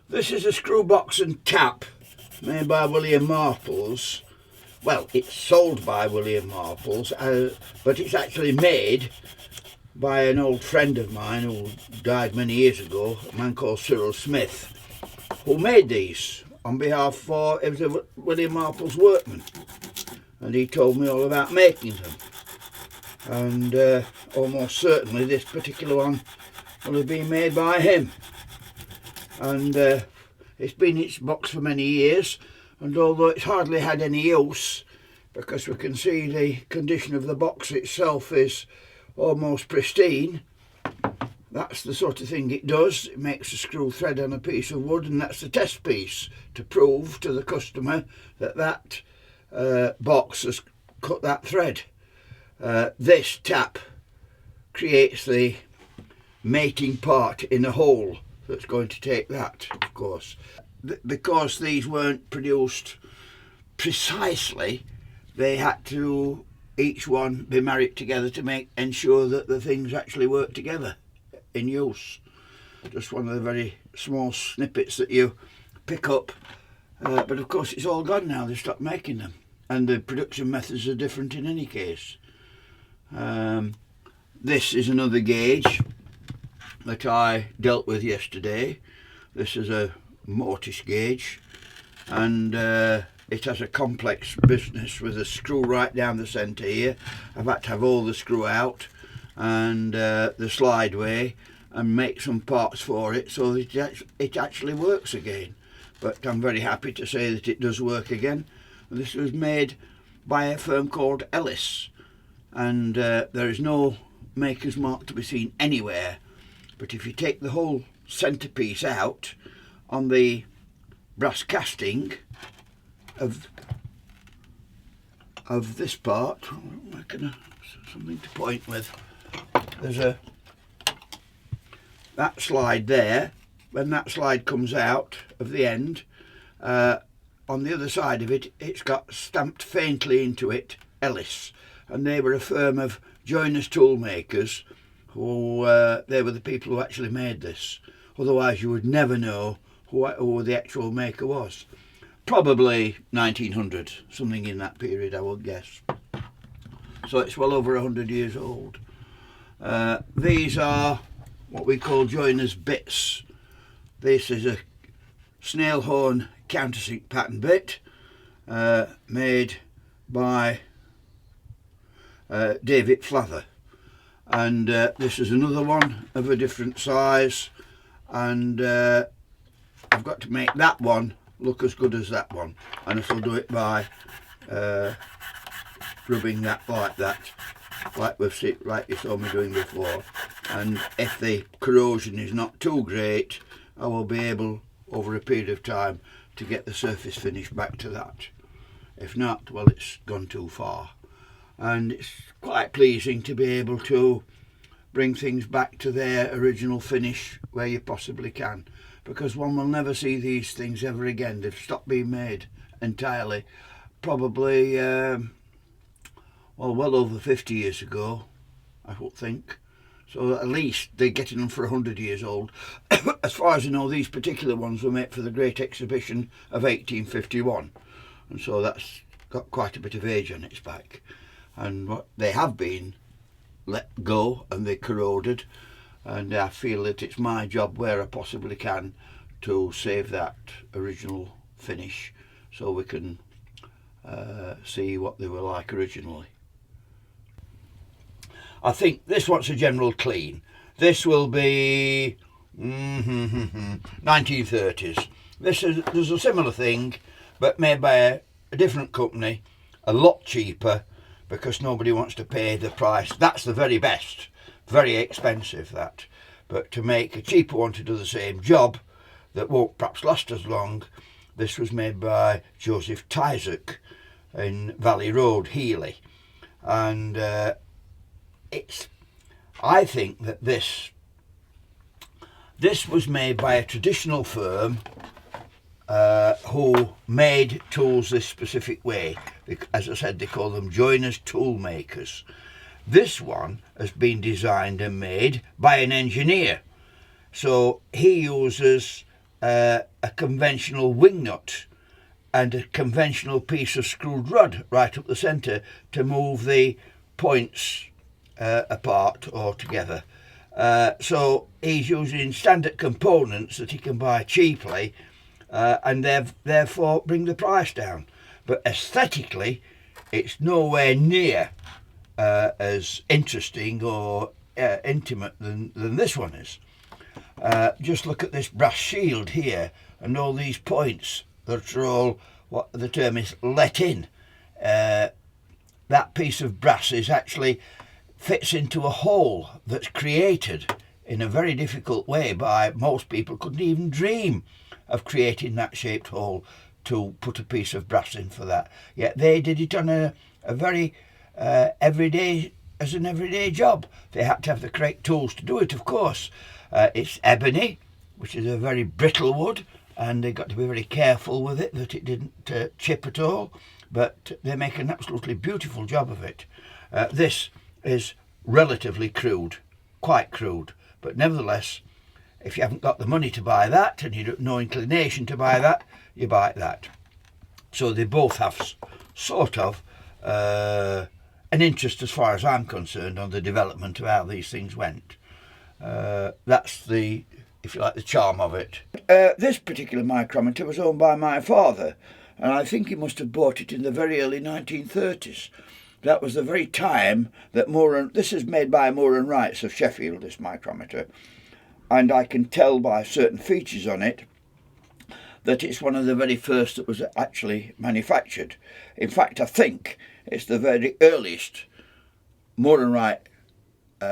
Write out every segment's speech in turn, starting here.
This is a screw box and tap made by William Marples. Well, it's sold by William Marples, but it's actually made by an old friend of mine who died many years ago, a man called Cyril Smith, who made these on behalf for, it was a William Marples workman, and he told me all about making them. And almost certainly this particular one will have been made by him. And it's been in its box for many years, and although it's hardly had any use, because we can see the condition of the box itself is almost pristine, that's the sort of thing it does. It makes a screw thread on a piece of wood, and that's the test piece to prove to the customer that that box has cut that thread. This tap creates the mating part in a hole that's going to take that, of course. Because these weren't produced precisely, they had to each one be married together to ensure that the things actually work together in use. Just one of the very small snippets that you pick up, but of course it's all gone now. They stopped making them, and the production methods are different in any case. This is another gauge that I dealt with yesterday. This is a mortise gauge, and it has a complex business with a screw right down the centre here. I've had to have all the screw out and the slideway and make some parts for it so that it actually works again. But I'm very happy to say that it does work again. This was made by a firm called Ellis, and there is no maker's mark to be seen anywhere. But if you take the whole centrepiece out on the brass casting of this part, something to point with. There's that slide there. When that slide comes out of the end, on the other side of it, it's got stamped faintly into it Ellis, and they were a firm of joiners tool makers who they were the people who actually made this. Otherwise you would never know who the actual maker was. Probably 1900, something in that period, I would guess. So it's well over 100 years old. These are what we call joiners bits. This is a snail horn countersink pattern bit made by David Flather, and this is another one of a different size, and I've got to make that one look as good as that one, and I shall do it by rubbing that like that, like you saw me doing before. And if the corrosion is not too great, I will be able over a period of time to get the surface finish back to that. If not, well, it's gone too far. And it's quite pleasing to be able to bring things back to their original finish where you possibly can, because one will never see these things ever again. They've stopped being made entirely, probably well over 50 years ago, I would think. So at least they're getting them for 100 years old. As far as I know, these particular ones were made for the Great Exhibition of 1851, and so that's got quite a bit of age on its back. And what they have been let go and they corroded, and I feel that it's my job where I possibly can to save that original finish so we can see what they were like originally. I think this wants a general clean. This will be 1930s. There's a similar thing, but made by a different company, a lot cheaper, because nobody wants to pay the price. That's the very best, very expensive that. But to make a cheaper one to do the same job that won't perhaps last as long, this was made by Joseph Tysock in Valley Road, Healy. And I think that this was made by a traditional firm who made tools this specific way. As I said, they call them joiners tool makers. This one has been designed and made by an engineer, So he uses a conventional wing nut and a conventional piece of screwed rod right up the centre to move the points apart or together. So he's using standard components that he can buy cheaply, and therefore bring the price down. But aesthetically, it's nowhere near as interesting or intimate than this one is. Just look at this brass shield here and all these points that are all what the term is let in. That piece of brass is actually fits into a hole that's created in a very difficult way by most people. Couldn't even dream of creating that shaped hole to put a piece of brass in for that. Yet they did it on a very everyday job. They had to have the correct tools to do it, of course. It's ebony, which is a very brittle wood, and they got to be very careful with it that it didn't chip at all. But they make an absolutely beautiful job of it. This is relatively crude, quite crude, but nevertheless, if you haven't got the money to buy that and you have no inclination to buy that, you buy that. So they both have sort of an interest, as far as I'm concerned, on the development of how these things went. That's the, if you like, the charm of it. This particular micrometer was owned by my father, and I think he must have bought it in the very early 1930s. That was the very time that this is made by Moore & Wrights of Sheffield, this micrometer, and I can tell by certain features on it that it's one of the very first that was actually manufactured. In fact, I think it's the very earliest Moore & Wright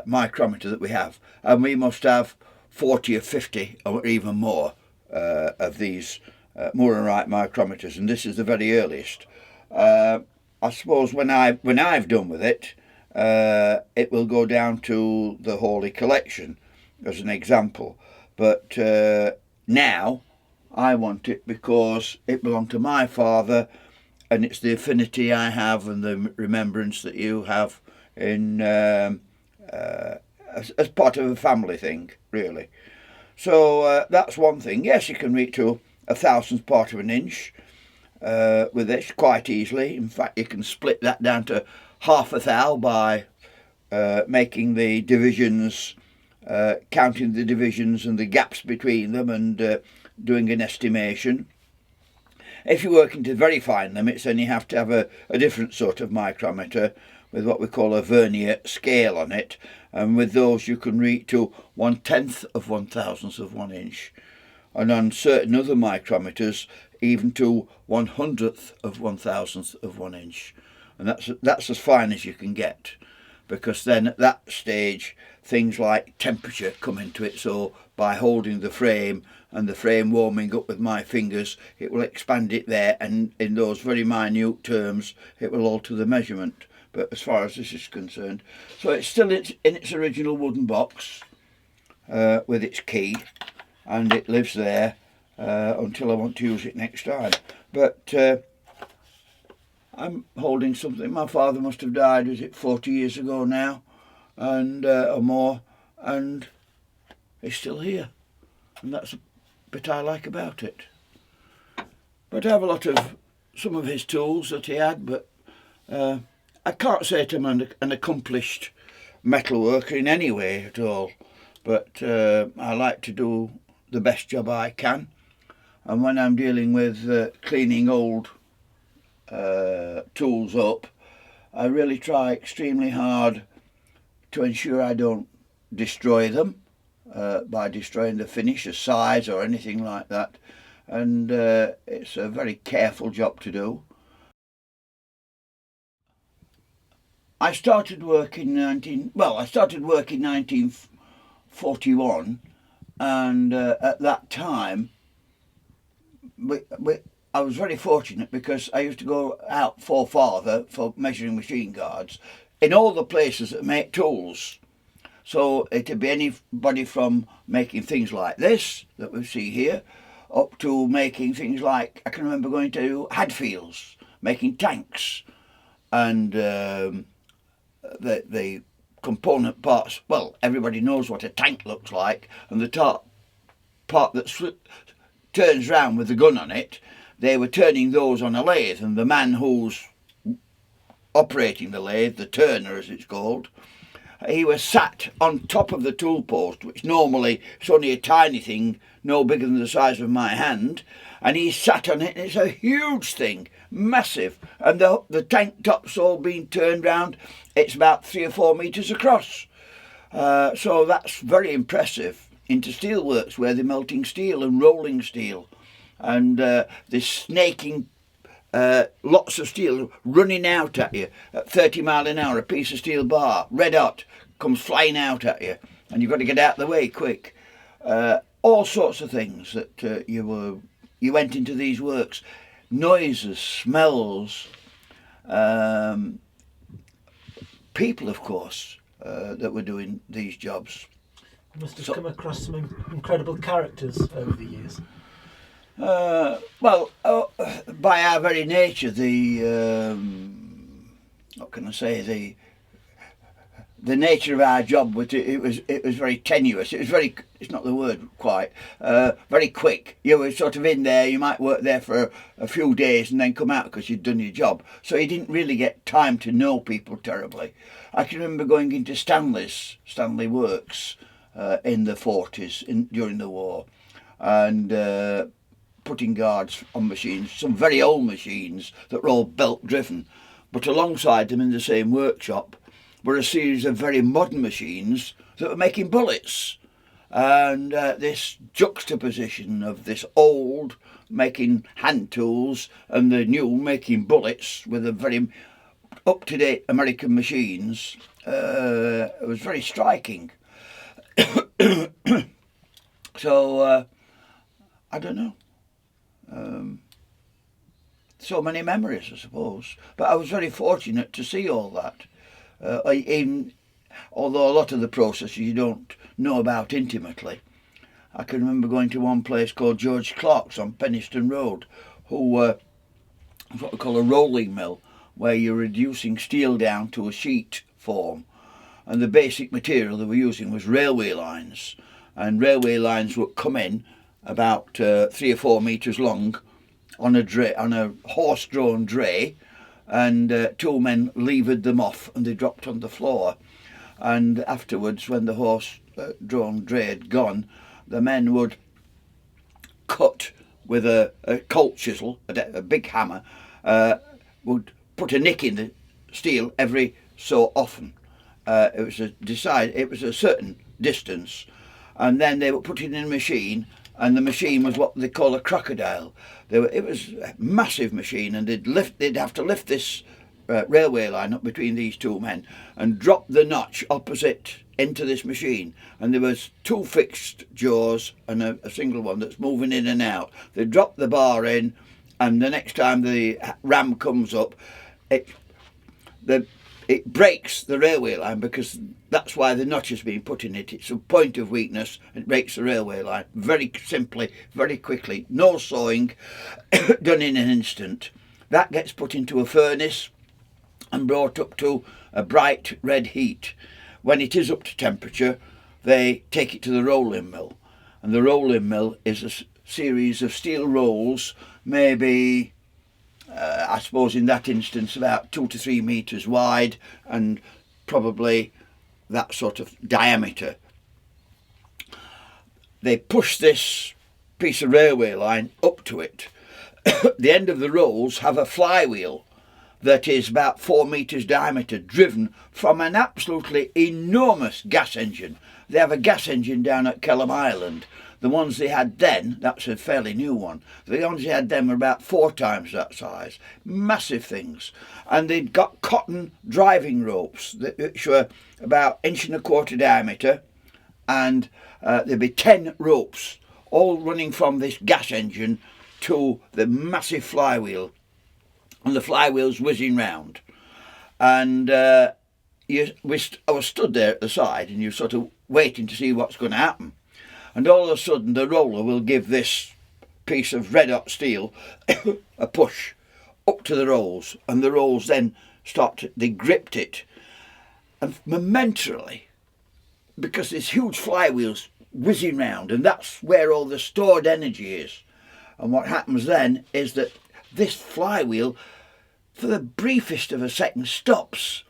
micrometer that we have, and we must have 40 or 50 or even more of these Moore & Wright micrometers, and this is the very earliest. I suppose when I've done with it, it will go down to the Hawley collection as an example. But now I want it because it belonged to my father, and it's the affinity I have and the remembrance that you have in as part of a family thing, really. So that's one thing. Yes, you can reach to a thousandth part of an inch with this quite easily. In fact, you can split that down to half a thou by making the divisions, counting the divisions and the gaps between them, and doing an estimation. If you're working to very fine limits, then you have to have a different sort of micrometer with what we call a vernier scale on it, and with those you can reach to 1/10 of 1/1000th of 1 inch, and on certain other micrometers even to 1/100th of 1/1000th of 1 inch, and that's as fine as you can get, because then at that stage things like temperature come into it. So by holding the frame and the frame warming up with my fingers, it will expand it there, and in those very minute terms it will alter the measurement. But as far as this is concerned, so it's still in its original wooden box with its key, and it lives there until I want to use it next time. But I'm holding something. My father must have died, is it 40 years ago now, and or more, and it's still here, and that's a bit I like about it. But I have a lot of some of his tools that he had, but I can't say I'm an accomplished metalworker in any way at all, but I like to do the best job I can, and when I'm dealing with cleaning old tools up, I really try extremely hard to ensure I don't destroy them by destroying the finish, the size or anything like that, and it's a very careful job to do. I started work in 1941, and at that time I was very fortunate because I used to go out for father for measuring machine guards in all the places that make tools. So it'd be anybody from making things like this that we see here up to making things like, I can remember going to Hadfields making tanks, and the component parts. Well, everybody knows what a tank looks like, and the top part that turns round with the gun on it, they were turning those on a lathe, and the man who's operating the lathe, the turner as it's called, he was sat on top of the tool post, which normally is only a tiny thing, no bigger than the size of my hand, and he sat on it, and it's a huge thing, massive, and the tank top's all being turned round. It's about 3 or 4 metres across, so that's very impressive. Into steelworks where they're melting steel and rolling steel, and they're snaking lots of steel running out at you at 30 mile an hour. A piece of steel bar, red hot, comes flying out at you, and you've got to get out of the way quick. All sorts of things that you went into these works, noises, smells, people, of course, that were doing these jobs. You must have come across some incredible characters over the years. Well, by our very nature, what can I say, the nature of our job, it was very tenuous. It was it's not the word quite, very quick. You were sort of in there, you might work there for a few days and then come out because you'd done your job. So you didn't really get time to know people terribly. I can remember going into Stanley Works in the 40s during the war, and putting guards on machines, some very old machines that were all belt driven, but alongside them in the same workshop were a series of very modern machines that were making bullets, and this juxtaposition of this old making hand tools and the new making bullets with the very up-to-date American machines, it was very striking. So I don't know, so many memories, I suppose, but I was very fortunate to see all that. Although a lot of the processes you don't know about intimately. I can remember going to one place called George Clark's on Penistone Road, who was what we call a rolling mill, where you're reducing steel down to a sheet form, and the basic material they were using was railway lines, and railway lines would come in about 3 or 4 metres long on a horse-drawn dray, and 2 men levered them off and they dropped on the floor. And afterwards, when the horse-drawn dray had gone, the men would cut with a colt chisel, a big hammer, would put a nick in the steel every so often. It was a certain distance, and then they would put it in a machine, and the machine was what they call a crocodile. It was a massive machine, and they'd have to lift this railway line up between these 2 men and drop the notch opposite into this machine, and there was 2 fixed jaws and a single one that's moving in and out. They drop the bar in, and the next time the ram comes up, it breaks the railway line, because that's why the notch has been put in it. It's a point of weakness. It breaks the railway line very simply, very quickly. No sawing, done in an instant. That gets put into a furnace and brought up to a bright red heat. When it is up to temperature, they take it to the rolling mill, and the rolling mill is a series of steel rolls, maybe I suppose in that instance about 2 to 3 metres wide, and probably that sort of diameter. They push this piece of railway line up to it. The end of the rolls have a flywheel that is about 4 metres diameter, driven from an absolutely enormous gas engine. They have a gas engine down at Kelham Island. The ones they had then, that's a fairly new one, the ones they had then were about 4 times that size. Massive things. And they'd got cotton driving ropes, which were about 1.25 inch diameter, and there'd be 10 ropes, all running from this gas engine to the massive flywheel, and the flywheel's whizzing round. And I was stood there at the side, and you're sort of waiting to see what's going to happen. And all of a sudden the roller will give this piece of red hot steel a push up to the rolls, and the rolls then they gripped it, and momentarily, because there's huge flywheels whizzing round, and that's where all the stored energy is. And what happens then is that this flywheel, for the briefest of a second, stops,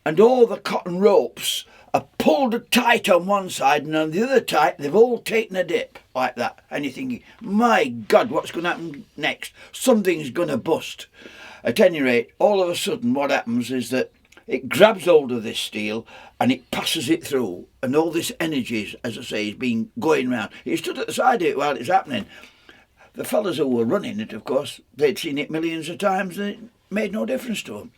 and all the cotton ropes are pulled tight on one side, and on the other side they've all taken a dip like that. And you're thinking, my God, what's going to happen next? Something's going to bust. At any rate, all of a sudden what happens is that it grabs hold of this steel and it passes it through, and all this energy, as I say, is being going round. He stood at the side of it while it's happening. The fellas who were running it, of course, they'd seen it millions of times and it made no difference to them.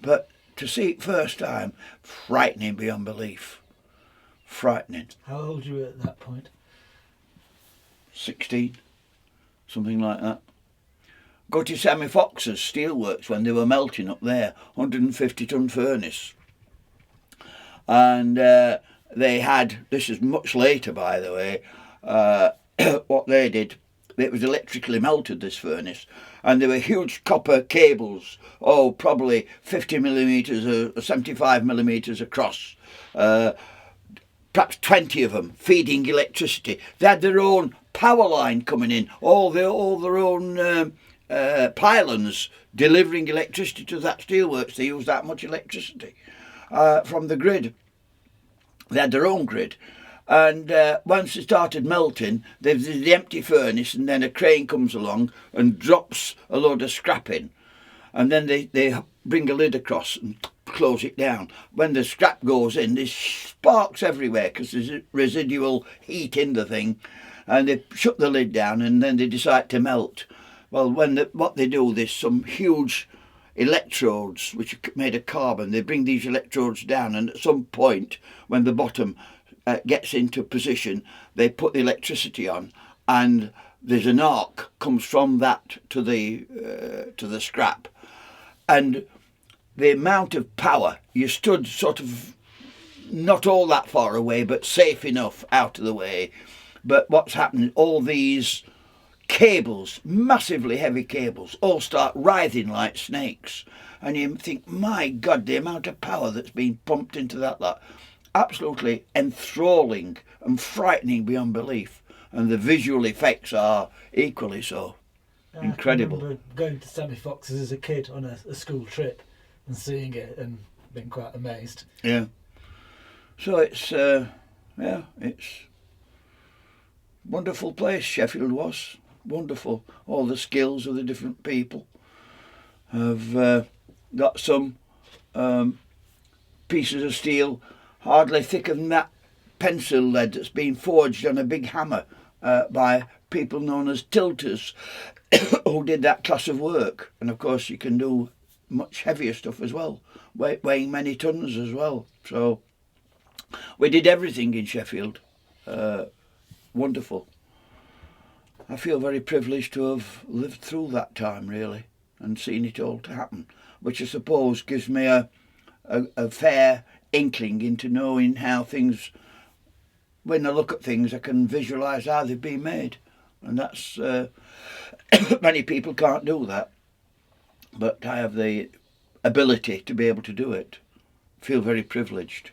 But to see it first time, frightening beyond belief. Frightening. How old were you at that point? 16, something like that. Go to Sammy Fox's steelworks when they were melting up there, 150-ton furnace. And they had, this is much later by the way, what they did, it was electrically melted, this furnace, and there were huge copper cables, probably 50 millimetres or 75 millimetres across, perhaps 20 of them, feeding electricity. They had their own power line coming in, all their own pylons delivering electricity to that steelworks. They used that much electricity from the grid. They had their own grid. And once it started melting, there's the empty furnace, and then a crane comes along and drops a load of scrap in. And then they bring a lid across and close it down. When the scrap goes in, there's sparks everywhere because there's residual heat in the thing. And they shut the lid down, and then they decide to melt. Well, what they do, there's some huge electrodes which are made of carbon. They bring these electrodes down, and at some point, when the bottom gets into position, they put the electricity on, and there's an arc comes from that to the scrap, and the amount of power, you stood sort of not all that far away, but safe enough out of the way. But what's happened, all these cables, massively heavy cables, all start writhing like snakes, and you think, my God, the amount of power that's been pumped into that lot. Absolutely enthralling and frightening beyond belief, and the visual effects are equally so. Incredible. I remember going to Sammy Fox's as a kid on a school trip and seeing it and being quite amazed. Yeah. So it's wonderful place. Sheffield was wonderful. All the skills of the different people have got some pieces of steel hardly thicker than that pencil lead that's been forged on a big hammer by people known as tilters who did that class of work. And of course you can do much heavier stuff as well, weighing many tons as well. So we did everything in Sheffield. Wonderful. I feel very privileged to have lived through that time, really, and seen it all to happen, which I suppose gives me a fair inkling into knowing how things, when I look at things, I can visualise how they've been made. And that's, many people can't do that. But I have the ability to be able to do it. I feel very privileged.